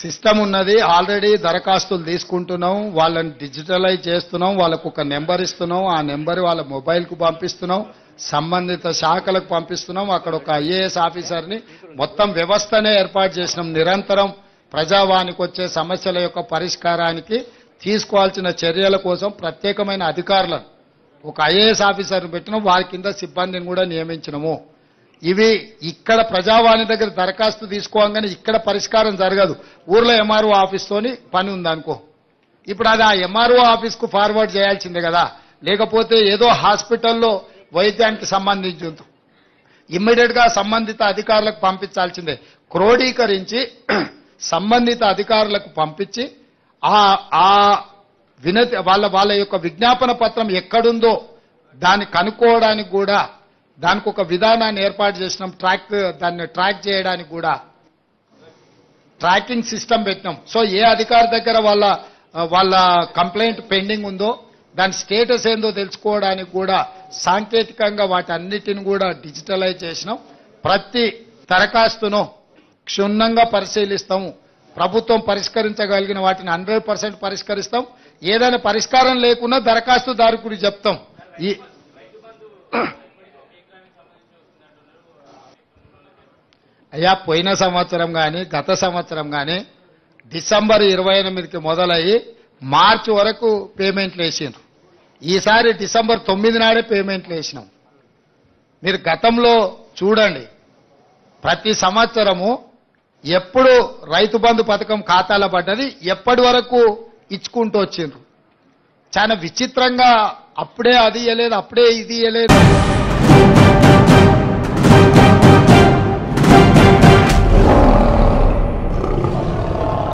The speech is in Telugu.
సిస్టమ్ ఉన్నది. ఆల్రెడీ దరఖాస్తులు తీసుకుంటున్నాం, వాళ్ళని డిజిటలైజ్ చేస్తున్నాం, వాళ్ళకు ఒక నెంబర్ ఇస్తున్నాం, ఆ నెంబర్ వాళ్ళ మొబైల్కు పంపిస్తున్నాం, సంబంధిత శాఖలకు పంపిస్తున్నాం. అక్కడ ఒక ఐఏఎస్ ఆఫీసర్ని మొత్తం వ్యవస్థనే ఏర్పాటు చేసినాం. నిరంతరం ప్రజావానికి వచ్చే సమస్యల యొక్క పరిష్కారానికి తీసుకోవాల్సిన చర్యల కోసం ప్రత్యేకమైన అధికారులను ఒక ఐఏఎస్ ఆఫీసర్ని పెట్టినాం. వారి కింద సిబ్బందిని కూడా నియమించినాము. ఇవి ఇక్కడ ప్రజావాణి దగ్గర దరఖాస్తు తీసుకోగానే ఇక్కడ పరిష్కారం జరగదు. ఊర్లో ఎంఆర్ఓ ఆఫీస్తోని పని ఉందనుకో, ఇప్పుడు అది ఆ ఎంఆర్ఓ ఆఫీస్కు ఫార్వర్డ్ చేయాల్సిందే కదా. లేకపోతే ఏదో హాస్పిటల్లో వైద్యానికి సంబంధించి ఇమ్మీడియట్ గా సంబంధిత అధికారులకు పంపించాల్సిందే. క్రోడీకరించి సంబంధిత అధికారులకు పంపించి ఆ వినతి వాళ్ళ యొక్క విజ్ఞాపన పత్రం ఎక్కడుందో దాన్ని కనుక్కోవడానికి కూడా దానికి ఒక విధానాన్ని ఏర్పాటు చేసినాం. దాన్ని ట్రాక్ చేయడానికి కూడా ట్రాకింగ్ సిస్టమ్ పెట్టినాం. సో ఏ అధికారి దగ్గర వాళ్ళ కంప్లైంట్ పెండింగ్ ఉందో దాని స్టేటస్ ఏందో తెలుసుకోవడానికి కూడా సాంకేతికంగా వాటన్నిటిని కూడా డిజిటలైజ్ చేసినాం. ప్రతి దరఖాస్తును క్షుణ్ణంగా పరిశీలిస్తాము. ప్రభుత్వం పరిష్కరించగలిగిన వాటిని 100% పరిష్కరిస్తాం. ఏదైనా పరిష్కారం లేకున్నా దరఖాస్తుదారుకు చెప్తాం. అయ్యా, పోయిన సంవత్సరం కానీ గత సంవత్సరం కానీ డిసెంబర్ 28కి మొదలయ్యి మార్చి వరకు పేమెంట్లు వేసిండ్రు. ఈసారి డిసెంబర్ 9 నాడే పేమెంట్లు వేసినాం. మీరు గతంలో చూడండి, ప్రతి సంవత్సరము ఎప్పుడు రైతు బంధు పథకం ఖాతాలో పడ్డది, ఎప్పటి వరకు ఇచ్చుకుంటూ వచ్చిండ్రు. చాలా విచిత్రంగా అప్పుడే అది ఇయ్యలేదు, అప్పుడే ఇది ఇయ్యలేదు.